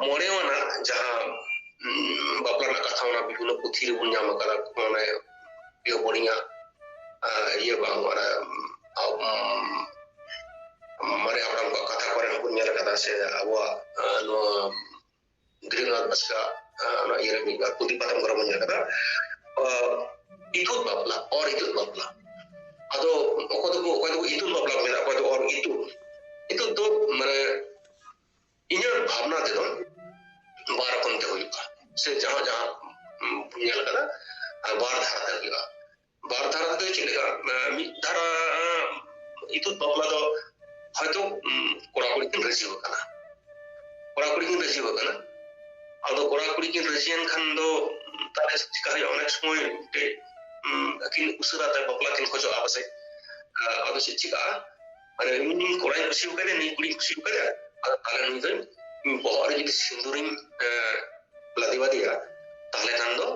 मोड़ेवाना जहां बापला ना कथा होना विभिन्न पुथी रे बुन नाम करा माने यो बड़िया ये बांगवारा मारे आपन को कथा करे बुन नेल कथा से अबो नो ग्रीनलाल बसका ना ये मी पुथी पतम करा बुन कथा itu babla or itu babla ado oko itu babla mena ko or itu to mane inya bhavna te don bar konte hoyuga se jahan jahan punya lagada bar dhara te hoyuga bar dhara te chilega mi dhara itu babla do hoyto kora kuri kin raji hokana kora kuri kin raji hokana ado kora kuri kin rajian khan do tale chika hoy onek somoy te akin usura ta babla kin khojo abase ado se chika mane ni korai kusi ukade ni kuri kusi ukade ala ni dan bahar jidi sindurin ladiwa dia tahle kan do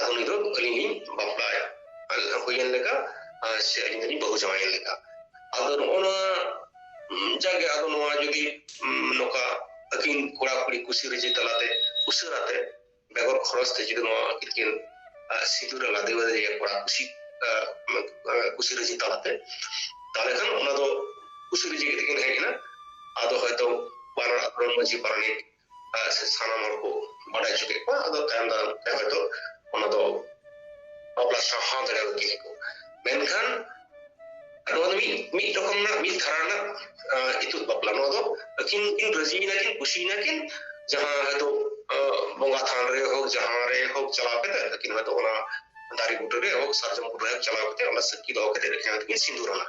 ado ni do alini babla ya hoyen lega se alini bahu jamayen lega ado ona jage ado no jodi noka akin kora kuri kusi reji talate usura te begor khoros te jidi no akin sidura ladiwa dia kora kusi reji talate তাহলে kan ona do usuri jige tikin hegina ado hoyto barar akron maji parani se sana marko badai chuke ko ado tanda hoyto ona do babla sahan dare gine ko menkhan ado mi rokom na mi dharana itu babla no do kin rajina kin kusina kin jahan hoyto bonga than re hok jahan re hok chala pete lekin hoyto ona dari butu re hok sarjam butu re chala pete ona sakki do kete rekha kin sindurana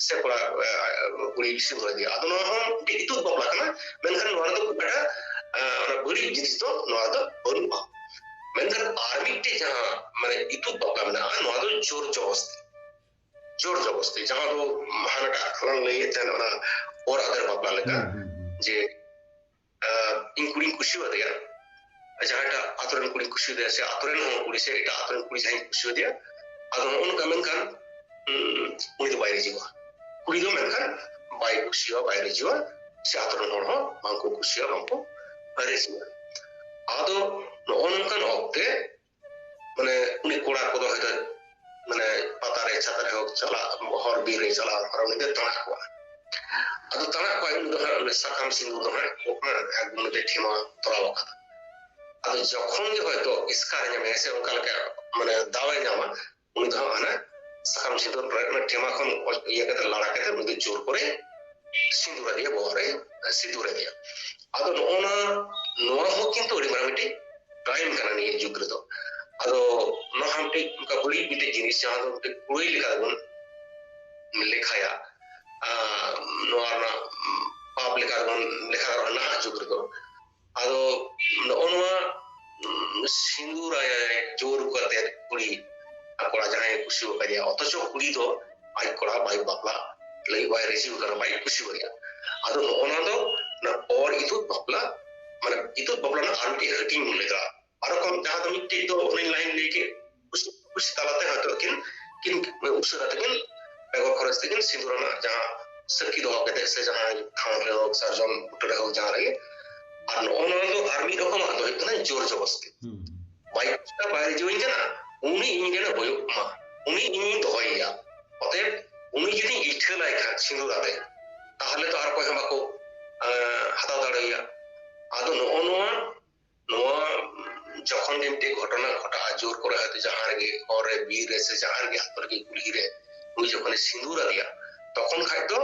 se kora kuri sindura dia ado no itu babla kana menkhan nora do beda ona buri jinis to nora do bonba menkhan army te jahan mane itu babla na nora do jor jobasti jahan do hanata khalang lei ten ona or agar babla lega je including kushi wa dia jahata aturan kuri kushi dia se aturan ho kuri se eta aturan kuri jahan kushi dia ado on kamenkan uni do bayre jiwa kuri do menkhan bai kusiwa bayre jiwa se aturan ho mangko kusiwa mangko bayre jiwa ado no onkan okte mane uni kora ko do heta mane patare chatare hok chala hor bire chala hor uni de tanak ko ado tanak ko uni do sakam sindu do ha agum de thema torawa kata ado jokhon ge hoyto iskar nyame se onkal ka mane dawa nyama uni do ana sakam sindu thema kon iye kata lada kata uni jor kore sindura dia bore sindura dia ado ona noa ho kintu ori maramiti time kana ni jugre do ado no hamte ka buri bite jinis jahan do koi likha gun likhaya noa na pap likha gun likha na jugre do ado ona sindura jor kate kuri akora jahan kushi kariya otocho kuri do ai kora bai babla lei bai receive kara bai kushi kariya ado ona do na or itu babla mane itu babla na anti hurting lega arokom jahan do mitti do online line leke kushi talate hoto kin usura tekin begor khoros tekin sindura na jahan sakki do kete se jahan khan re hok sarjon utore hok jahan re ar ona do army rokom ado itna jor jobasti bai ta bai join kana uni ingena boyo ma uni ini dohoya ote uni jodi ithela ikha sindura de তাহলে তো আর কয় আমাকে হাতাও দাঁড়াইয়া আদো নোয়া যখন যেমতে ঘটনা ঘটা জোর করে হয়তো যাহার গে ওরে বীর এসে যাহার গে হাতর গে গুলি রে ওই যখন সিঁদুরা দিয়া তখন খাইতো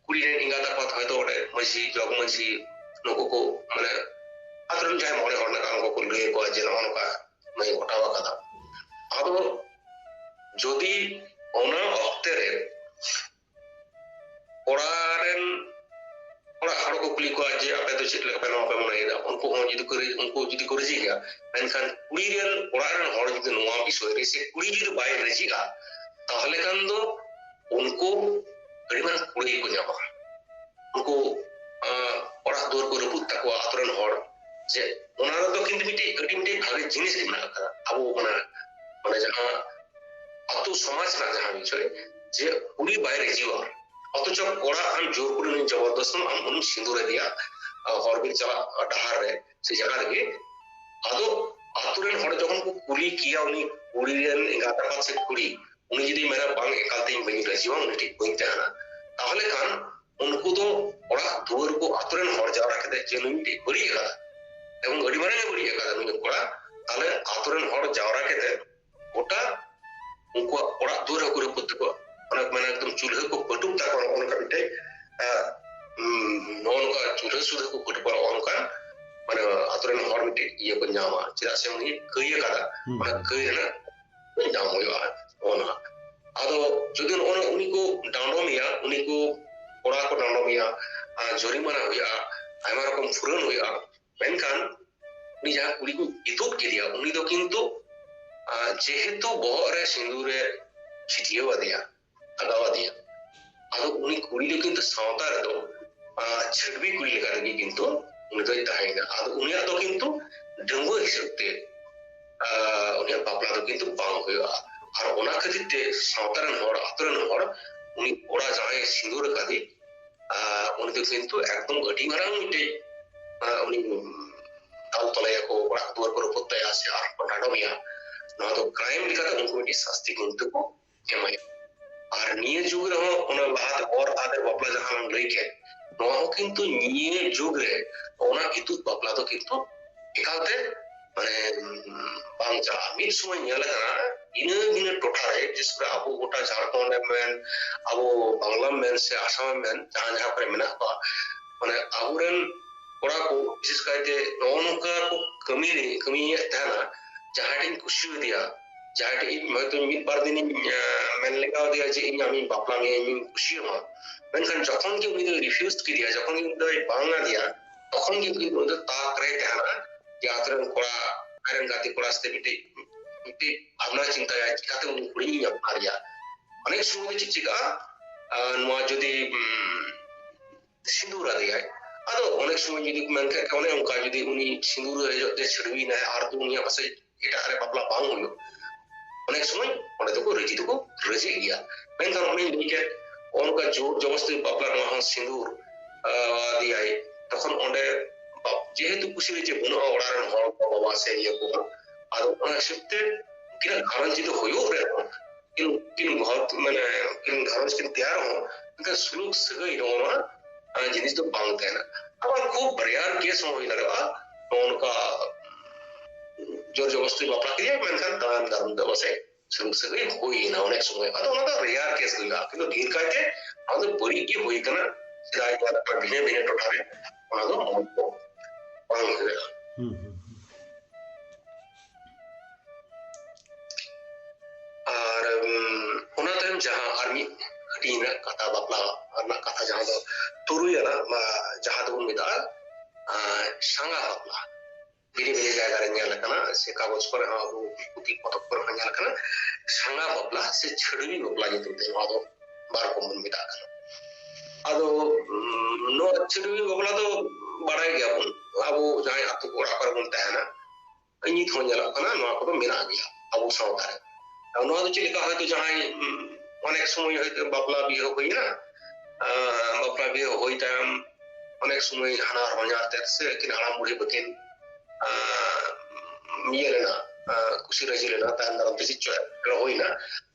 কুড়িরে ইঙ্গাতা পথ হয়তো ওরে মাঝি জগ মাঝি নকো মানে আতরন যায় মনে হর না কারণ কো লয়ে কয় যে নকা নাই ঘটাওয়া কথা আদো যদি ওনা অক্তেরে orang orang ko kuli ko aje apa itu cit lek peno apa mana ida unko jadi korji ya menkan kurian orang hor jadi noa biso rese kuri jadi bai reji ga tahle kan do unko gari mana kuri ko nyama unko orang dor ko rebut takwa aturan hor je onara do kintu miti bhage jinis mena kara abo mana jaha atu samaj na jaha bichoy je kuri bai reji wa অথচ কড়া আম জোর করে নিয়ে জবরদস্ত আম উনি সিঁদুরে দিয়া হরবির চালা ডাহার রে সে জায়গা রেগে আদো আতুরেন হড় যখন কো কুলি কিয়া উনি কুড়ি রেন এগাতা পাচ্ছে কুড়ি উনি যদি মেরা বাং একালতেই বনি রাজি উনি ঠিক বইতে না তাহলে খান उनको तो ओड़ा दुवर को आतुरेन हर जावरा केते जे नुई टी बड़िएगा এবং গড়ি মারে বড়িएगा নুই কোড়া তাহলে আতুরেন হর যাওরা কেতে ওটা उनको ओड़ा दुवर को করতে কো অনেক মানে একদম চুলহে কো পটুক তা কোন অনেক বিটে ননকা চুলহে সুদে কো পটু পর অনকা মানে আতরেন হর মিটে ইয়ে को ᱧᱟᱢᱟ চেদা সে উনি কইয়ে কাদা মানে কইয়ে না ᱧᱟᱢ ᱦᱩᱭᱩᱜᱼᱟ ᱚᱱᱟ ᱟᱫᱚ ᱡᱩᱫᱤ ᱚᱱᱟ ᱩᱱᱤ ᱠᱚ ᱰᱟᱸᱰᱚᱢᱮᱭᱟ ᱩᱱᱤ ᱠᱚ ᱠᱚᱲᱟ ᱠᱚ ᱰᱟᱸᱰᱚᱢᱮᱭᱟ ᱡᱚᱨᱤᱢᱟᱱᱟ ᱦᱩᱭᱩᱜᱼᱟ ᱟᱭᱢᱟ ᱨᱚᱠᱚᱢ ᱯᱷᱩᱨᱟᱹᱱ ᱦᱩᱭᱩᱜᱼᱟ ᱢᱮᱱᱠᱷᱟᱱ उनी जहाँ कुड़ी को इतुप किया उनी तो किंतु जेहेतु बहुत रे सिंदूरे छिटिया दिया लगावा दिया अदो उनी कुड़ी तो किंतु सावता रे तो छड़बी कुड़ी लगा रही किंतु उनी तो इताहेगा अदो उनी तो किंतु डंगो हिसते उनी बापला तो किंतु बांग हुआ और ओना खातिर ते सावतारन हर आतरन हर उनी ओड़ा जहाँ सिंदूर कादी उनी तो किंतु एकदम अटी मारांग मिटे उनी ताल तलाया को ओड़ा दुआर को रुपत्ताया से आर पटाडोमिया ना तो क्राइम लिखा उनको मिटी शास्ति किंतु को एमाय और निये जुग रहो ओना लाद और आदर बापला जहाँ लई के नवा हो किंतु निये जुग रे ओना कितु बापला तो किंतु एकालते माने बांचा मिद समय ᱧᱮᱞ ᱠᱟᱱᱟ ᱤᱱᱟᱹ ᱤᱱᱟᱹ ᱴᱚᱴᱷᱟ ᱨᱮ जिसको अबो गोटा झारखंड में अबो बांग्ला में से आसाम में जहां जहां पर मेना को माने अबुरन कोड़ा को विशेष कायते नौनका को कमी थाना जहां टिन खुशी दिया जहां टिन मैं तो मिद बार दिन मेन लेगा दिया जे इन आमी बापला में इन खुशी हो मेनखान जखन कि उनी रिफ्यूज की दिया जखन कि उनी बांगा दिया तखन कि उनी ताक रे थाना যে আতরন করা আয়রন গাতি করা আসতে মিটে মিটে ভাবনা চিন্তা চিকাতে উনি কুড়ি পারিয়া অনেক সময় চিকা নোয়া যদি সিঁদুর আদি হয় আদো অনেক সময় যদি মেনকে অনেক অঙ্কা যদি উনি সিঁদুর যে ছড়বি না আর তো উনি পাশে এটা আরে বাপলা বাং হলো অনেক সময় অনেক তো রেজি তো রেজি গিয়া মেনখান উনি লিখে অনকা জোর জবরদস্তি বাপলা নোয়া সিঁদুর দিয়াই তখন অন্ডে যেহেতু খুশি হয়েছে বোন ওড়ার হর বাবা সে ইয়ে কো আর ওনা সত্যি কিনা ঘরন যদি হইও রে কিন ঘর মানে কিন ঘরন কিন তৈয়ার হো কিন্তু সুলুক সগই রোমা জিনিস তো বাংতে না আবার খুব বড়িয়ার কেস হই লাগা উনকা জোর জবরদস্তি বাপলা দিয়ে মেনখান দান দান দেবসে সুলুক সগই হই না অনেক সময় আর ওনা রেয়ার কেস হইলা কিন্তু ধীর কাইতে আমাদের বড়ি কি হই কেনা সেটাই একটা ভিনে ভিনে টোঠারে ওনা তো মত और उना टाइम जहां आर्मी हटीना कथा बापला ना कथा जहां दो तुरुया ना जहां दो मिदा सांगा बापला बिरे बिरे जायगा रे ᱧᱮᱞ kana se कागज पर हा वो पुती पतक पर ᱧᱮᱞ kana सांगा बापला से छड़वी बापला जितु ते वा दो बार को मन मिदा kana ado no छड़वी बापला तो बाड़ाई गया बन अब जहां आतु कोड़ा पर बन तहना इनी थो ᱧᱮᱞ kana ᱱᱚᱣᱟ ᱠᱚᱫᱚ ᱢᱮᱱᱟᱜ ᱜᱮᱭᱟ ᱟᱵᱚ ᱥᱟᱶᱛᱟ ᱨᱮ ᱱᱚᱣᱟ ᱫᱚ ᱪᱮᱫ ᱞᱮᱠᱟ ᱦᱚᱭᱛᱚ ᱡᱟᱦᱟᱸᱭ অনেক সময় হয়তো বাপলা বিয়ে হইনা বাপলা বিয়ে হইতাম অনেক সময় হানার হኛতে সে কিনা হারাম বুড়ি বকিন ইয়ে লেনা খুশি রাজি লেনা তার নাম বেশি চয় হইনা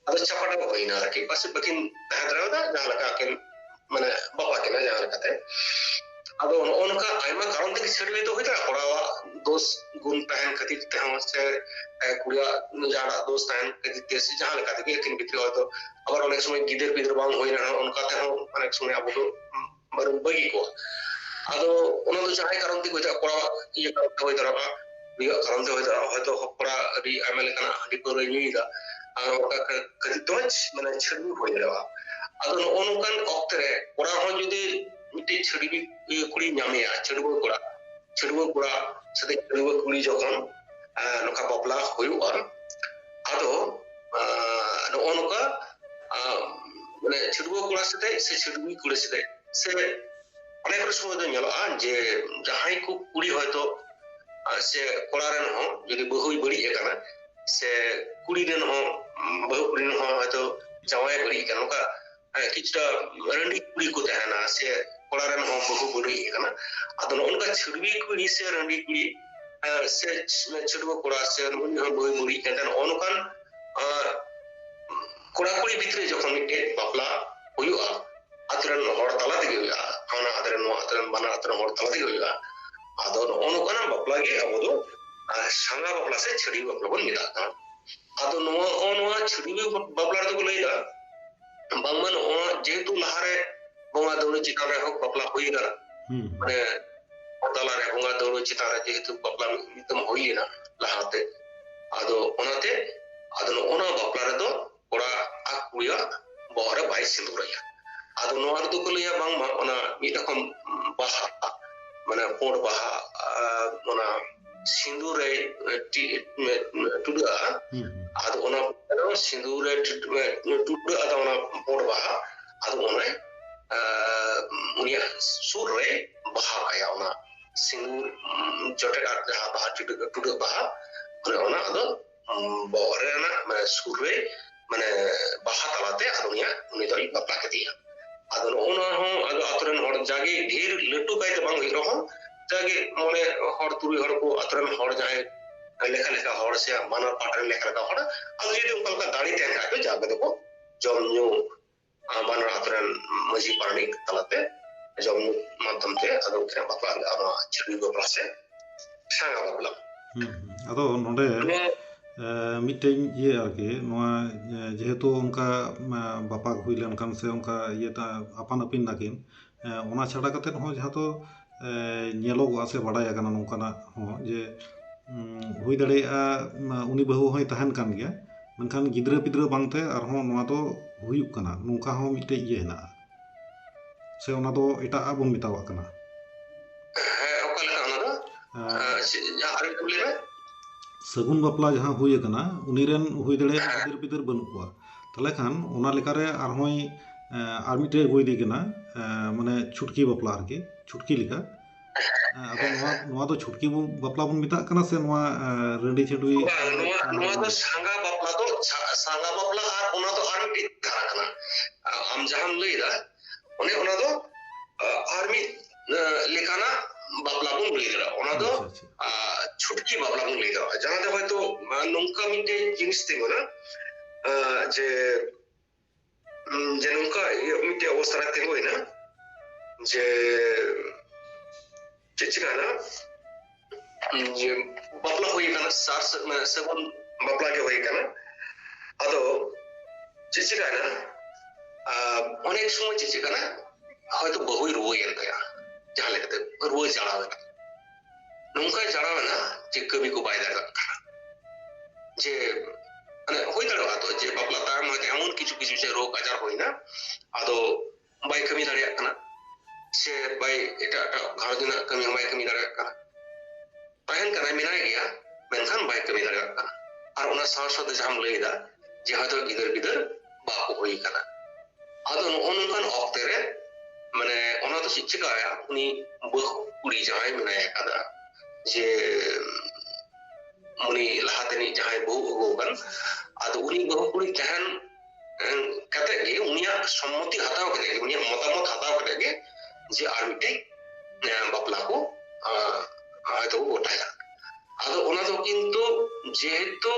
আদো চাপাটা হইনা আর কি পাশে বকিন তাহাদরাও দা জালাকা কেন মানে বাবা কেনা জালাকাতে আদো অনকা আইমা কারণ থেকে ছেড়ে তো হইতা পড়াওয়া দোষ গুণ তাহেন খাতির তেহন সে কুড়িয়া যারা দোষ তাহেন খাতির দেশে যাহা লেখা থেকে একিন ভিতরে হয়তো আবার অনেক সময় গিদের পিদের বাং হই না অনকা তেহন অনেক সময় আবু তো বারু বগি কো আদো ওনা তো যাহাই কারণ থেকে হইতা পড়া ইয়ে করতে হইতা রাবা বিয়া কারণ থেকে হইতা হয়তো পড়া রি এমএলএ কানা হাডি করে নিইদা আর ওটা খাতির তো মানে ছেড়ে হই যাওয়া আদো অনকান অক্তরে পড়া হয় যদি মিটি ছেড়ে কুড়ি ᱧᱟᱢᱮᱭᱟ ᱪᱷᱟᱹᱰᱩᱣᱟᱹ ᱠᱚᱲᱟ ᱥᱟᱛᱮ ᱪᱷᱟᱹᱰᱩᱣᱟᱹ ᱠᱩᱲᱤ ᱡᱚᱠᱷᱚᱱ ᱱᱚᱠᱟ ᱵᱟᱯᱞᱟ ᱦᱩᱭᱩᱜᱼᱟ ᱟᱫᱚ ᱱᱚᱜᱼᱚ ᱱᱚᱠᱟ মানে ᱪᱷᱟᱹᱰᱩᱣᱟᱹ ᱠᱚᱲᱟ ᱥᱟᱛᱮ ᱥᱮ ᱪᱷᱟᱹᱰᱩᱣᱤ ᱠᱩᱲᱤ ᱥᱟᱛᱮ ᱥᱮ অনেক সময় তো ᱧᱮᱞᱚᱜᱼᱟ যে জাহাই কো কুড়ি হয়তো সে কড়া রেন হো যদি বহুই বড়ি একানা সে কুড়ি রেন হো বহু কুড়ি রেন হো হয়তো জামাই বড়ি একানা নকা ᱠᱤᱪᱷᱩᱴᱟ ᱨᱟᱺᱰᱤ ᱠᱩᱲᱤ ᱠᱚ ᱛᱟᱦᱮᱱᱟ ᱥᱮ ᱠᱚᱲᱟ ᱨᱮᱱ ᱦᱚᱸ ᱵᱟᱹᱦᱩ ᱵᱩᱲᱦᱤ ᱠᱟᱱᱟ ᱟᱫᱚ ᱱᱚᱝᱠᱟ ᱪᱷᱟᱹᱰᱣᱤ ᱠᱩᱲᱤ ᱥᱮ ᱨᱟᱺᱰᱤ ᱠᱩᱲᱤ ᱥᱮ ᱪᱷᱟᱹᱰᱣᱟᱹ ᱠᱚᱲᱟ ᱥᱮ ᱩᱱᱤ ᱦᱚᱸ ᱵᱟᱹᱦᱩ ᱵᱩᱲᱦᱤ ᱠᱟᱱ ᱱᱚᱝᱠᱟᱱ ᱠᱚᱲᱟ ᱠᱩᱲᱤ ᱵᱷᱤᱛᱨᱤ ᱡᱚᱠᱷᱚᱱ ᱢᱤᱫᱴᱮᱡ ᱵᱟᱯᱞᱟ ᱦᱩᱭᱩᱜᱼᱟ ᱟᱛᱳ ᱨᱮᱱ ᱦᱚᱲ ᱛᱟᱞᱟ ᱛᱮᱜᱮ ᱦᱩᱭᱩᱜᱼᱟ ᱦᱟᱱᱟ ᱟᱛᱳ ᱨᱮᱱ ᱱᱚᱣᱟ ᱟᱛᱳ ᱨᱮᱱ ᱵᱟᱱᱟᱨ ᱟᱛᱳ ᱨᱮᱱ ᱦᱚᱲ ᱛᱟᱞᱟ ᱛᱮᱜᱮ ᱦᱩᱭᱩᱜᱼᱟ ᱟᱫᱚ ᱱᱚᱝᱠᱟᱱᱟᱜ ᱵᱟᱯᱞᱟ ᱜᱮ ᱟᱵᱚ ᱫᱚ ᱥᱟᱸᱜᱟ ᱵᱟᱯᱞᱟ ᱥᱮ ᱪᱷᱟᱹᱰᱣᱤ ᱵᱟᱯᱞᱟ ᱵᱚᱱ ᱢᱮᱛᱟᱜ ᱠᱟᱱᱟ ᱟᱫᱚ ᱱᱚᱣᱟ ᱪᱷᱟᱹᱰᱣᱤ ᱵᱟᱯᱞᱟ ᱨᱮᱫᱚ ᱠᱚ ᱞᱟᱹᱭᱫᱟ ᱵᱟᱝᱢᱟ ᱱᱚᱣᱟ ᱡᱮᱦᱮᱛु ᱞᱟᱦᱟᱨᱮ ᱵᱚᱸᱜᱟ ᱫᱟᱹᱣᱲᱟᱹ ᱪᱮᱛᱟᱱ ᱨᱮ ᱦᱚᱸ ᱵᱟᱯᱞᱟ ᱦᱩᱭ ᱠᱟᱱᱟ ᱢᱟᱱᱮ ᱛᱟᱞᱟᱨᱮ ᱵᱚᱸᱜᱟ ᱫᱟᱹᱣᱲᱟᱹ ᱪᱮᱛᱟᱱ ᱨᱮ ᱡᱮᱦᱮᱛु ᱵᱟᱯᱞᱟ ᱢᱤᱫᱴᱟᱝ ᱦᱩᱭ ᱞᱮᱱᱟ ᱞᱟᱦᱟᱛᱮ ᱟᱫᱚ ᱚᱱᱟᱛᱮ ᱟᱫᱚ ᱱᱚᱜᱼᱚ ᱵᱟᱯᱞᱟ ᱨᱮᱫᱚ ᱠᱚᱲᱟ ᱟᱨ ᱠᱩᱲᱤᱭᱟᱜ ᱵᱚᱦᱚᱜ ᱨᱮ ᱵᱟᱭ ᱥᱤᱸᱫᱩᱨᱟᱭᱟ ᱟᱫᱚ ᱱᱚᱣᱟ ᱨᱮᱫᱚ ᱠᱚ ᱞᱟᱹᱭᱟ ᱵᱟᱝᱢᱟ ᱚᱱᱟ ᱢᱤᱫ ᱨᱚᱠᱚᱢ ᱵᱟᱦᱟ ᱢᱟᱱᱮ ᱯᱩᱸᱰ ᱵᱟᱦᱟ ᱚᱱᱟ ᱥᱤᱸᱫᱩᱨ ᱨᱮ ᱴᱩᱰᱟᱹᱜᱼᱟ ᱟᱫᱚ ᱚᱱᱟ ᱥᱤᱸᱫᱩᱨ ᱨᱮ ᱴᱩᱰᱟᱹᱜ ᱟᱫᱚ ᱚᱱᱟ ᱯᱩᱸᱰ ᱵᱟᱦᱟ ᱟᱫᱚ ᱚᱱᱟ ᱩᱱᱤᱭᱟᱜ ᱥᱩᱨ ᱨᱮ ᱵᱟᱦᱟ ᱠᱟᱭᱟ ᱚᱱᱟ ᱥᱤᱸᱫᱩᱨ ᱡᱚᱴᱮᱫ ᱟᱨ ᱡᱟᱦᱟᱸ ᱵᱟᱦᱟ ᱴᱩᱰᱟᱹᱜ ᱵᱟᱦᱟ ᱚᱱᱟ ᱟᱫᱚ ᱵᱚᱦᱚᱜ ᱨᱮᱱᱟᱜ ᱢᱟᱱᱮ ᱥᱩᱨ ᱨᱮ ᱢᱟᱱᱮ ᱵᱟᱦᱟ ᱛᱟᱞᱟᱛᱮ ᱟᱫᱚ ᱩᱱᱤ ᱫᱚᱭ ᱵᱟᱯᱞᱟ ᱠᱮᱫᱮᱭᱟ ᱟᱫᱚ ᱱᱚᱜᱼᱚ ᱦᱚᱸ ᱟᱫᱚ ᱟᱛᱳ ᱨᱮᱱ ᱦᱚᱲ ᱡᱟᱜᱮ ᱰᱷᱮᱨ ᱞᱟᱹᱴᱩ ᱠᱟᱭᱛᱮ ᱵᱟᱝ ᱦᱩᱭᱩᱜ ᱨᱮᱦᱚᱸ ᱡᱟᱜᱮ ᱢᱚᱬᱮ ᱦᱚᱲ ᱛᱩᱨᱩᱭ ᱦᱚᱲ ᱠᱚ ᱟᱛᱳ ᱨᱮᱱ ᱦᱚᱲ ᱡᱟᱦᱟᱸᱭ ᱞᱮᱠᱷᱟ ᱦᱚᱲ ᱥᱮ ᱵᱟᱱᱟᱨ ᱯᱟᱦᱴᱟ ᱨᱮᱱ ᱞᱮᱠᱷᱟ ᱦᱚᱲ ᱟᱫᱚ ᱡᱩᱫᱤ ᱚᱱᱠᱟ ᱞᱮᱠᱟ ᱫᱟᱲᱮ ᱛᱟᱦᱮᱱ ᱠᱷᱟᱡ ᱫᱚ ᱡᱟᱜᱮ ᱫᱚᱠᱚ ᱡᱚᱢ ᱧᱩ ᱵᱟᱱᱟᱨ ᱟᱛᱳ ᱨᱮᱱ ᱢᱟᱺᱡᱷᱤ ᱯᱟᱨᱟᱱᱤᱠ ᱛᱟᱞᱟᱛᱮ ᱡᱚᱢ ᱧᱩ ᱢᱟᱫᱽᱫᱷᱚᱢ ᱛᱮ ᱟᱫᱚ ᱩᱱᱠᱤᱱᱟᱜ ᱵᱟᱯᱞᱟ ᱦᱩᱭᱩᱜᱼᱟ ᱱᱚᱣᱟ ᱪᱷᱟᱹᱰᱣᱤ ᱵᱟᱯᱞᱟ ᱥᱮ ᱥᱟᱸᱜᱟ ᱵᱟᱯᱞᱟ ᱟᱫᱚ ᱱᱚᱰᱮ ᱢᱤᱫᱴᱮᱱ ᱤᱭᱟᱹ ᱟᱨᱠᱤ ᱱᱚᱣᱟ ᱡᱮᱦᱮᱛᱩ ᱚᱱᱠᱟ ᱵᱟᱯᱟᱜ ᱦᱩᱭ ᱞᱮᱱᱠᱷᱟᱱ ᱥᱮ ᱚᱱᱠᱟ ᱤᱭᱟᱹ ᱟᱯᱟᱱ ᱟᱹᱯᱤᱱ ᱱᱟᱠᱤᱱ ᱚᱱᱟ ᱪᱷᱟᱰᱟ ᱠᱟᱛᱮᱫ ᱦᱚᱸ ᱡᱟᱦᱟᱸ ᱫᱚ ᱧᱮᱞᱚᱜᱚᱜᱼᱟ ᱥᱮ ᱵᱟᱰᱟᱭ ᱟᱠᱟᱱᱟ ᱱᱚᱝᱠᱟᱱᱟᱜ ᱦᱚᱸ ᱡᱮ ᱦᱩᱭ ᱫᱟᱲᱮᱭᱟᱜᱼᱟ ᱩᱱᱤ ᱵᱟᱹᱦᱩ ᱦᱚᱸᱭ ᱛᱟᱦᱮᱱ ᱠᱟᱱ ᱜᱮᱭᱟ ᱢᱮᱱᱠᱷᱟन ᱜᱤᱫᱽᱨᱟᱹ ᱯᱤᱫᱽᱨᱟᱹ ᱵᱟᱝᱛᱮ ᱟᱨᱦᱚᱸ ᱱᱚᱣᱟ ᱫᱚ ᱦᱩᱭᱩᱜ ᱠᱟᱱᱟ ᱱᱚᱝᱠᱟ ᱦᱚᱸ ᱢᱤᱫᱴᱮᱡ ᱤᱭᱟᱹ ᱦᱮᱱᱟᱜᱼᱟ ᱥᱮ ᱚᱱᱟ ᱫᱚ ᱮᱴᱟᱜ ᱵᱚᱱ ᱢᱮᱛᱟᱣᱟᱜ ᱠᱟᱱᱟ ᱚᱠᱟ ᱞᱮᱠᱟ ᱚᱱᱟ ᱫᱚ ᱟᱨ ᱞᱟᱹᱭ ᱢᱮ ᱥᱟᱹᱜᱩᱱ ᱵᱟᱯᱞᱟ ᱡᱟᱦᱟᱸ ᱦᱩᱭ ᱟᱠᱟᱱᱟ ᱩᱱᱤ ᱨᱮᱱ ᱦᱩᱭ ᱫᱟᱲᱮᱭᱟᱜᱼᱟ ᱜᱤᱫᱟᱹᱨ ᱯᱤᱫᱟᱹᱨ ᱵᱟᱹᱱᱩᱜ ᱠᱚᱣᱟ ᱛᱟᱦᱚᱞᱮ ᱠᱷᱟᱱ ᱚᱱᱟ ᱞᱮᱠᱟᱨᱮ ᱟᱨᱦᱚᱸᱭ ᱟᱨ ᱢᱤᱫᱴᱮᱡ ᱦᱩᱭ ᱤᱫᱤ ᱠᱟᱱᱟ ᱢᱟᱱᱮ ᱪᱷᱩᱴᱠᱤ ᱵᱟᱯᱞᱟ ᱟᱨᱠᱤ ᱪᱷᱩᱴᱠᱤ ᱞᱮᱠᱟ ᱟᱫᱚ ᱱᱚᱣᱟ ᱫᱚ ᱪᱷᱩᱴᱠᱤ ᱵᱟᱯᱞᱟ ᱵᱚᱱ ᱢᱮᱛᱟᱜ ᱠᱟᱱᱟ ᱥᱮ ᱱᱚᱣᱟ ᱨᱟᱺᱰᱤ ᱪᱷᱟᱹᱰᱣᱤ ᱱᱚᱣᱟ ᱫᱚ ᱥᱟᱸᱜᱟ ᱵᱟᱯᱞᱟ ᱫᱚ ᱥᱟᱸᱜᱟ ᱵᱟᱯᱞᱟ ᱟᱨ ᱚᱱᱟ ᱫᱚ ᱟᱨ ᱢᱤᱫᱴᱤᱡ ᱫᱷᱟᱨᱟ ᱠᱟᱱᱟ ᱟᱢ ᱡᱟᱦᱟᱸᱢ ᱞᱟᱹᱭᱫᱟ ᱚᱱᱟ ᱫᱚ ᱟᱨ ᱢᱤᱫ ᱞᱮᱠᱟᱱᱟᱜ ᱵᱟᱯᱞᱟ ᱵᱚᱱ ᱞᱟᱹᱭ ᱫᱟᱲᱮᱭᱟᱜᱼᱟ ᱚᱱᱟ ᱫᱚ ᱪᱷᱩᱴᱠᱤ ᱵᱟᱯᱞᱟ ᱵᱚᱱ ᱞᱟᱹᱭ ᱫᱟᱲᱮᱭᱟᱜᱼᱟ ᱡᱟᱦᱟᱸ ᱫᱚ ᱦᱚᱭᱛᱳ ᱱᱚᱝᱠᱟ ᱢᱤᱫᱴᱮᱡ ᱡᱤᱱᱤᱥ ᱛᱤᱸᱜᱩᱱᱟ ᱡᱮ ᱱᱚᱝᱠᱟ ᱢᱤᱫᱴᱮᱡ ᱚᱵᱚᱥᱛᱷᱟ ᱨᱮ ᱛᱤᱸᱜᱩᱭᱱᱟ ᱡᱮ ᱪᱮᱫ ᱪᱤᱠᱟᱹᱭᱱᱟ ᱡᱮ ᱵᱟᱯᱞᱟ ᱦᱩᱭ ᱟᱠᱟᱱᱟ ᱥᱟᱹᱜᱩᱱ ᱵᱟᱯᱞᱟ ᱜᱮ ᱦᱩᱭ ᱟᱠᱟᱱᱟ ᱟᱫᱚ ᱪᱮᱫ ᱪᱤᱠᱟᱹᱭᱱᱟ অনেক সময় ᱪᱮᱫ ᱪᱤᱠᱟᱹᱱᱟ হয়তো ᱵᱟᱹᱦᱩᱭ ᱨᱩᱣᱟᱹᱭᱮᱱ ᱛᱟᱭᱟ ᱡᱟᱦᱟᱸ ᱞᱮᱠᱟᱛᱮ ᱨᱩᱣᱟᱹ ᱡᱟᱲᱟᱣᱮᱱᱟ ᱱᱚᱝᱠᱟᱭ ᱡᱟᱲᱟᱣᱮᱱᱟ ᱡᱮ ᱠᱟᱹᱢᱤ ᱠᱚ ᱵᱟᱭ ᱫᱟᱲᱮᱭᱟᱜ ᱠᱟᱱᱟ ᱡᱮ মানে ᱦᱩᱭ ᱫᱟᱲᱮᱭᱟᱜᱼᱟ ᱛᱚ ᱡᱮ ᱵᱟᱯᱞᱟ ᱛᱟᱭᱚᱢ ᱦᱚᱭতো ᱮᱢᱚᱱ ᱠᱤᱪᱷᱩ ᱠᱤᱪᱷᱩ ᱨᱳᱜᱽ ᱟᱡᱟᱨ ᱦᱩᱭᱱᱟ ᱟᱫᱚ ᱵᱟᱭ ᱠᱟᱹᱢᱤ ᱫᱟᱲᱮᱭᱟᱜ ᱠᱟᱱᱟ ᱥᱮ ᱵᱟᱭ ᱮᱴᱟᱜ ᱜᱷᱟᱨᱚᱸᱡᱽ ᱨᱮᱱᱟᱜ ᱠᱟᱹᱢᱤ ᱦᱚᱸ ᱵᱟᱭ ᱠᱟᱹᱢᱤ ᱫᱟᱲᱮᱭᱟᱜ ᱠᱟᱱᱟ ᱛᱟᱦᱮᱱ ᱠᱟᱱᱟᱭ ᱢᱮᱱᱟᱭ ᱜᱮᱭᱟ ᱢᱮᱱᱠᱷᱟन ᱵᱟᱭ ᱠᱟᱹᱢᱤ ᱫᱟᱲᱮᱭᱟᱜ ᱠᱟᱱᱟ ᱟᱨ ᱚᱱᱟ ᱥᱟᱶ ᱥᱟᱶᱛᱮ ᱡᱟᱦᱟᱸᱢ ᱞᱟᱹᱭᱫᱟ ᱡᱮ ᱦᱚᱭᱛᱳ ᱜᱤᱫᱟᱹᱨ ᱯᱤᱫᱟᱹᱨ ᱵᱟᱠᱚ ᱦᱩᱭ ᱠᱟᱱᱟ ᱟᱫᱚ ᱱᱚᱜᱼᱚ ᱱᱚᱝᱠᱟᱱ ᱚᱠᱛᱮ ᱨᱮ ᱢᱟᱱᱮ ᱚᱱᱟ ᱫᱚ ᱪᱮᱫ ᱪᱤᱠᱟᱹᱭᱟ ᱩᱱᱤ ᱵᱟᱹᱦᱩ ᱠᱩᱲᱤ ᱡᱟᱦᱟᱸᱭ ᱢᱮᱱᱟᱭ ᱟᱠᱟᱫᱟ ᱡᱮ उनी लहातेनी जहां बहु अगुवान आदो उनी बहु कुड़ी तहन कते गे उनिया सम्मति हताव कते गे उनिया मतामत हताव कते गे जे आर मिटे बापला को आयतो गोटाया आदो ओना दो किंतु जेहेतु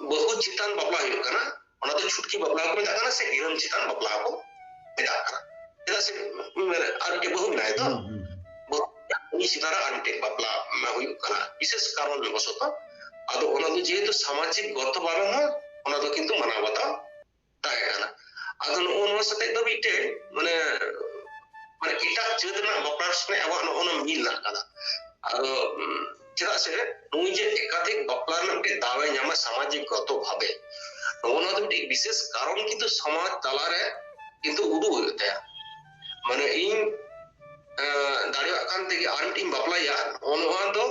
बहु चितान बापला हुई कना ओना दो छुटकी बापला को मेता कना से इरम चितान बापला को मेता कना एदा से आर के बहु नाय तो उनी सितारा आंटे बापला मा हुई कना विशेष कारण में बसत आदो ओना दो जेहेतु सामाजिक गत बारे हो ओना दो किंतु माना बता ताहे कना आदो ओनो सते दो बिटे माने माने एटा जेदना बापला सने आवा ओना मिल ना कना आदो चेदा से नुई जे एकाधिक बापला नके दावे ᱧᱟᱢᱟ सामाजिक गत भावे ओना दो बिटे विशेष कारण किंतु समाज तालारे किंतु उदु होता माने इन दाड़िया कान तेगे आर मिटिंग बापलाया ओनवा दो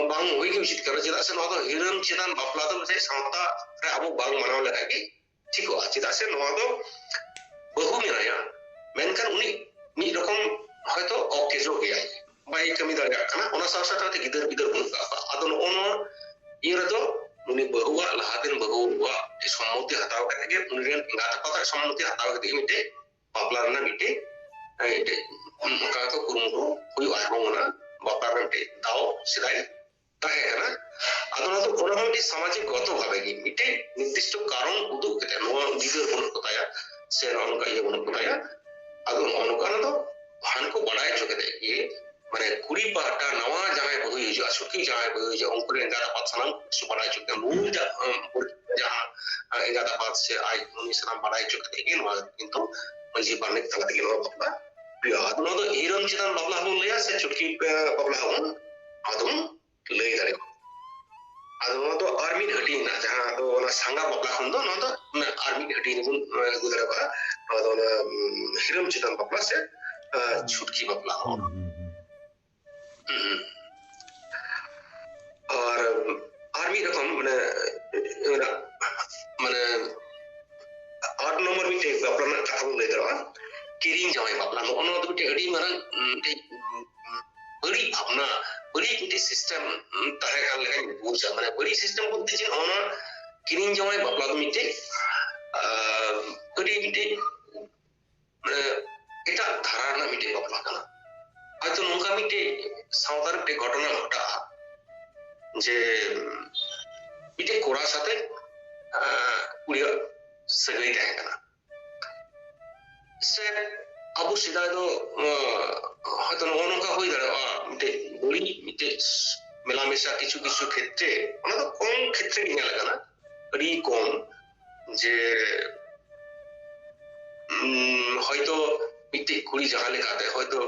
बांग होई के उचित करो चेदा से नवा दो हिरम चितान बापला दो से सावता रे अबो बांग मानाव लगा कि ठीको चेदा से नवा दो बहु मेनाया मेनखान उनी मी रकम হয়তো অকেজো গিয়াই বাই কামি দাঁড়িয়া কানা ওনা সাথে সাথে গিদর বিদর বুন আদো ওনো ইরে দো उनी बहुआ लहादिन बहुआ सम्मति हताव कते के उनी रेन एंगात पाता सम्मति हताव कते मिटे बापला रना मिटे एटे का तो कुरुमुटु हुई आरोना बापला मिटे दाओ सिदाय ताहे कना अदना तो ओना मिटे सामाजिक गत भावे की मिटे निर्दिष्ट कारण उदुग कते नोआ गिदर बन बताया से नोनका ये बन बताया अदो नोनका न तो हान को बढ़ाए चुके ये माने कुड़ी पाटा नवा जहां बहु जो सुखी जहां बहु जो उनको एंगात पात सनम सु बढ़ाए चुके मूल जहां एंगात पात से आई उनी सनम बढ़ाए चुके के नवा किंतु मंजी पाने तला के नवा बापला बिया अदना तो हिरन चितन बापला हम लिया से चुटकी बापला हम अदम ले दारे अदना तो आर्मी घटी ना जहां तो ना संगा बापला हम दो ना तो आर्मी घटी ने गुजरा बा अदो ना हिरन चितन बापला से छुटकी बापला हम और आर्मी रकम माने 8 नंबर मिटे बापला ना कथा बोले दरा किरिंग जाय बापला नो ono मिटे अडी मारन बड़ी भावना बड़ी मिटे सिस्टम ताहे kan लेकिन बुझा माने बड़ी सिस्टम बोलते जे ono किरिंग जाय बापला मिटे अडी मिटे माने एटा धारणा मिटे बापला kana হয়তো নৌকা মিটে সাঁওতার একটা ঘটনা ঘটা যে মিটে কোড়ার সাথে কুড়িয়া সেগুলি থাকে না সে আবু সিদা তো হয়তো নৌকা হয়ে দাঁড়া মিটে বড়ি মিটে মেলামেশা কিছু কিছু ক্ষেত্রে ওনা তো কম ক্ষেত্রে নিয়ে লাগে না আরই কম যে হয়তো মিটে কুড়ি জায়গা লেখা দেয় হয়তো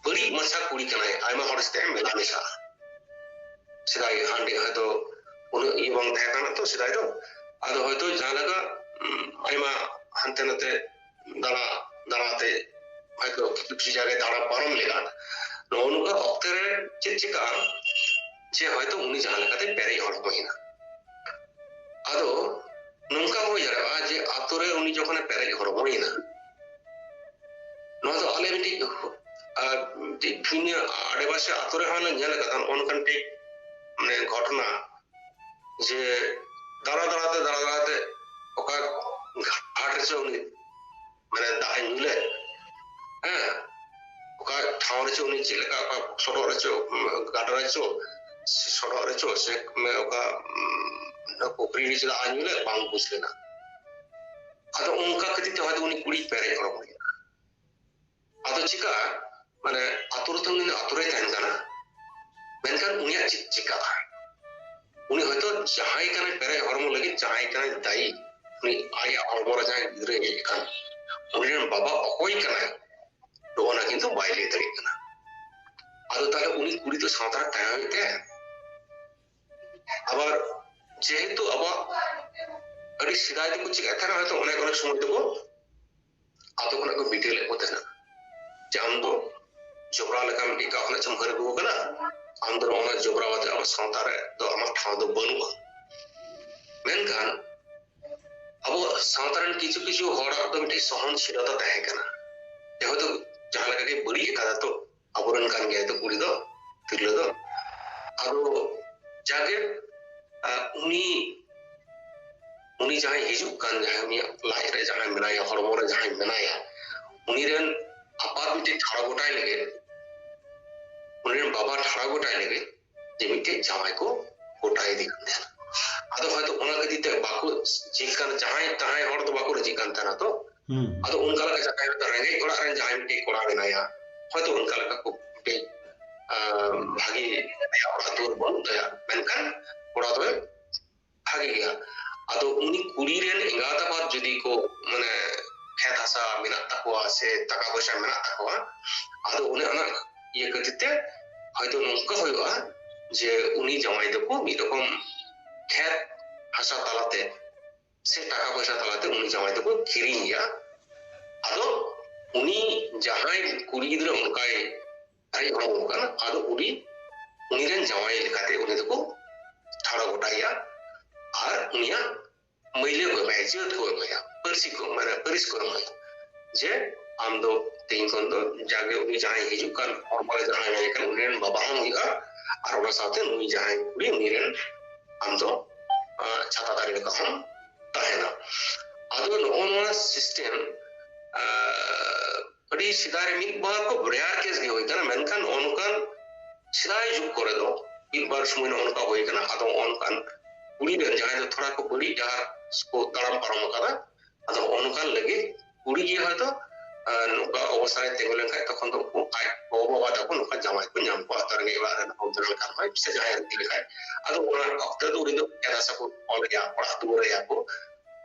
बड़ी मसा कुड़ी कनाय आयमा हरस्ते मेला मेसा सिदाय हांडे हयतो उन इबं थायकाना तो सिदाय तो आदो हयतो जालागा आयमा हांते नते दाड़ा दाड़ाते हयतो किछु जागे दाड़ा पारम लेगा नोनुका अक्तरे चिचिका जे हयतो उनी जालागाते पेरे हर महिना आदो नंका हो जारा जे आतोरे उनी जखने पेरे हर महिना नो तो आले बिटी दुनिया आदिवासी आतोरे हाना नेल कथन ओनकन टे माने घटना जे दाड़ा दाड़ाते ओका घाट रे उनी माने दाय नुले ओका ठाव रे उनी चिलका ओका सोडो रे घाट रे सोडो रे से में ओका न पोखरी रे चला आनुले बांग बुझलेना आदो उनका कदिते हयतो उनी कुड़ी पेरे हरमो आदो चिका माने आतुर तो उनी आतुरे तहन काना मेनखान उनिया चिका उनी हयतो जहाय काने पेरे हरमो लगे जहाय काने दाई उनी आय हरमो जहाय गिरे एखान उनी बाबा अकोय काना तो ओना किंतु बाइले तरी काना आदो ताले उनी कुड़ी तो सावतार तायते আবার যেহেতু আবার अड़ी सिदाय तो कुछ कहता ना तो उन्हें कोई समय तो आतो कोना को बिटेले होते ना जाम दो जोबरा लेका मिटी का होना चमहर गो कना आंदर ओना जोबरा वाते अब संतारे तो हम ठाव दो बनुआ मेनखान अब संतारन किछु किछु होड़ा तो मिटी सहनशीलता तहे कना देखो तो जहां लगा के बड़ी एकादा तो अबरन कान गया तो कुड़ी दो तिरले दो आरो जाके उनी जहां हिजू कान जहां उनी लाइफ रे जहां मेनाया हरमो रे जहां मेनाया उनी रेन आपात मिटे ठाड़ा गोटाय लगे उनी बाबा ठाड़ा गोटाय लगे जे मिटे जामाय को गोटाय दी कान आदो हयतो ओना कदिते बाको जिकान जहां तहां हर तो बाको रे जिकान तना तो आदो उनका लगा जहां रेंगे कोड़ा रे जहां मिटे कोड़ा मेनाया हयतो उनका लगा को मिटे भागी या आतुर बन दया मेनखान कोड़ा तो भागी गया आदो उनी कुड़ी रेन एंगाता बात जदी को माने खेत हासा मेना तकवा से टाका पैसा मेना तकवा आदो उनी अना ये कदिते हयतो नंका होयवा जे उनी जमाई दको मी रकम खेत हासा तालाते से टाका पैसा तालाते उनी जमाई दको किरिंया आदो उनी जहां कुड़ी गिदरा उनकाय अरे होगा आदो उनी रेन जमाई लेकाते उनी दको ठाड़ा गोटाया और उनिया मैले को मैजेत को गया परसी को माने परिस को गया जे आम दो तीन कोन दो जागे उनी जहां हिजु कान और माले जहां ने कान उनी बाबा हम गया और ओना साथे उनी जहां कुड़ी उनी रेन आम दो छाता दारे लेका हम ताहेना आदो नोना सिस्टम अड़ी सिदारे मित बार को रेयर केस गे होई kana menkan onkan sidai juk kore do मित बार समय onka होई kana आदो onkan कुड़ी den jahan थोड़ा को बड़ी जहां को तड़म परम कदा आदो onkan lagi कुड़ी ये है तो नुका अवसर तेगुलन का तखन तो आई बाबा तको नुका जमाई को नाम को अतर गे बारे ना हम जन कर भाई से जाय दिल खाय आदो ओना अक्ते तो उनी तो एरा सको ऑल या पड़ा दूर या को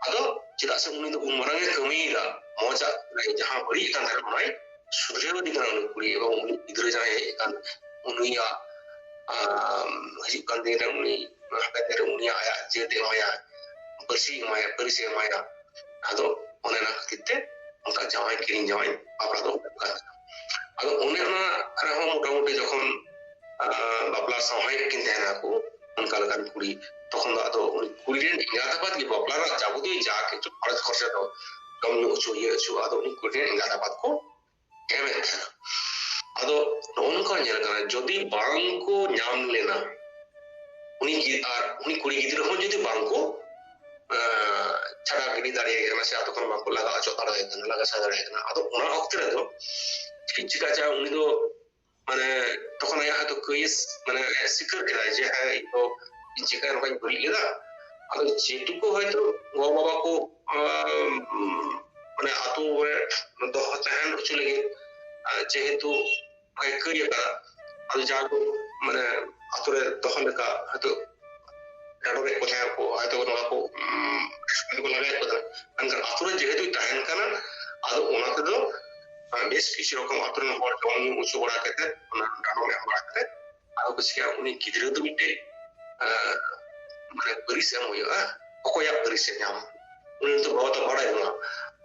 आदो चिदा से उनी तो उमरंगे कमीरा मौजा जहां बड़ी कान धर भाई सुरेव दिखना कुड़ी एवं उनी इधर जाए कान उनिया हिजु कान दे उनी हबे उनी आया जे दे माया परसी माया आदो ओने ना खतिते उनका जमाई किरिंग जमाई बापला दो आदो उन्हें ना रहो मोटामोटी जखन बापला समय किन देना को उनका लगन कुड़ी तखन आदो कुड़ी रे इंगाता बात की बापला रा जाबुदी जाके जो खर्च खर्चा दो कम उचो ये उचो आदो उनी कुड़ी रे इंगाता बात को केमे था आदो उनका nyel kana jodi bang ko nyam lena उनी कुड़ी गिदरा हो जदी bang ko छड़ा गिरी दाड़े kana se ato kon bang ko laga acho tara kana laga sa daड़े kana ado ona okte re do चिका चा उनी तो माने तखन या तो केस माने सिकर केदा जे है तो चिका न भाई भूल लेदा अगर जेटुको है तो गो बाबा को माने आतो वे तो हतहन उचलेगे जेहेतु भाई करिया का अद जाको माने आतोरे तखन का तो डाडोरे कोथा को आतो ना को को लगा को अंदर आतोरे जेहेतु तहन kana ado ona te do base किसी रकम आतुरन हर जम उचो बड़ा कते ओना डानो में बड़ा कते आरो बसिया उनी गिदरे तो मिटे माने परिस एम होया अकोया परिस न्याम उनी तो बहुत बड़ा है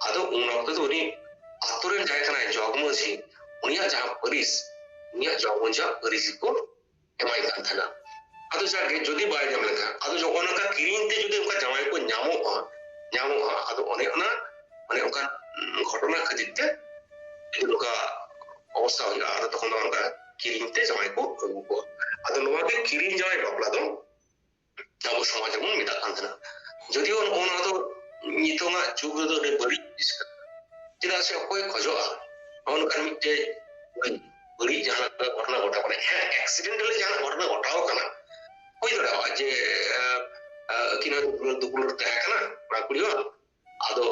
आदो उन वक्त तो उनी आतुरन जाय kana जगमजी उनिया जा परिस उनिया जगमजा परिस को एमाई कान थाना आदो जाके जदी बाय जम लेखा आदो जो ओनका किरिनते जदी उनका जमाई को न्यामो आदो ओने ओना माने उनका घटना खजिते इनका अवस्था हो गया तो खंदा उनका किरिंग ते जमाई को को आदो नवा के किरिंग जाय बापला दो अब समाज में मिटा कांतना जदि ओन तो नितोंगा जुग दो रे बड़ी इसका चिदा से कोई खजो ओन का मिटे बड़ी जहां घटना घटा पड़े एक्सीडेंटली जहां घटना घटाओ कना कोई दड़ा जे किना दुकुलर तह कना राकुड़ियो आदो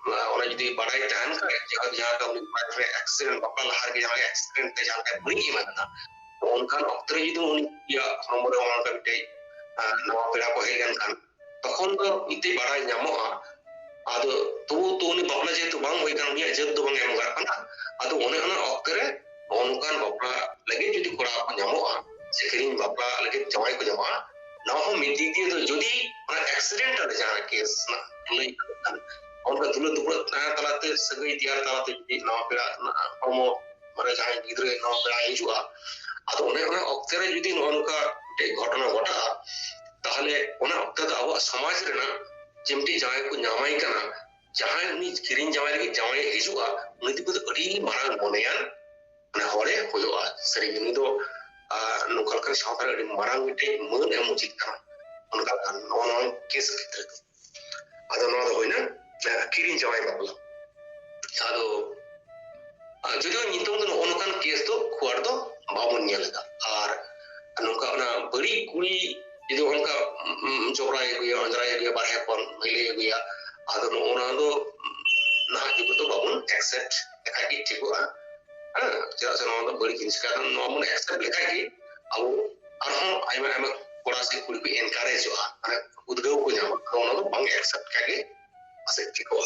ओना जदी बड़ाई तान का जहां का उनी एक्सीडेंट बापला लहार के जहां एक्सीडेंट ते जहां का बड़ी मानना उनका अक्तरे जदी उनी या नंबर ओन का बिटे नवा पेड़ा को हेगन कान तखन तो इते बड़ाई ᱧᱟᱢᱚᱜᱼᱟ आदो तो उनी बापला जेतु बांग होय कान उनी जद दो बांग एम गाना आदो ओने ओना अक्तरे ओनकान बापला लगे जदी कोड़ा को ᱧᱟᱢᱚᱜᱼᱟ सेकरिंग बापला लगे जमाई को ᱧᱟᱢᱚᱜᱼᱟ ना हो मिदी दिए तो जदी ओना एक्सीडेंट अले जहां केस ना लई कान उनका दुलो दुलो तलाते सगई दियार तलाते नवा पेड़ा होमो माने जहां गिदरे नवा पेड़ा हिजुआ आदो ओने ओना अक्तरे जदी नोनका घटना घटा ताहले ओना अक्ते द अब समाज रेना जेमटी जहां को ᱧᱟᱢᱟই kana जहां उनी किरिन जमाई लगी जमाई हिजुआ उनी दिको अडी मारांग मोनेयान माने हरे होयोआ सरी उनी दो नोकल का सावतार अडी मारांग मिटे मन एम उचित kana उनका नोन केस क्षेत्र आदो नो होइना किरिन जमाई बापला आदो जदिओ नितों दो ओनकान केस दो खुआर दो बाबन नेलदा आर नोका ना बड़ी कुड़ी जदि उनका जोबरा गया अंजरा गया बाहे पन मिले गया आदो ओना दो ना जुग तो बाबन एक्सेप्ट लेखा की ठिकवा चला से नोन बड़ी जिनिस का नोन एक्सेप्ट लेखा की अब अरहो आइमा आइमा कोड़ा से कुड़ी को एनकरेज हो माने उद्गव को जामा ओना दो बांग एक्सेप्ट कागे असे ठिकवा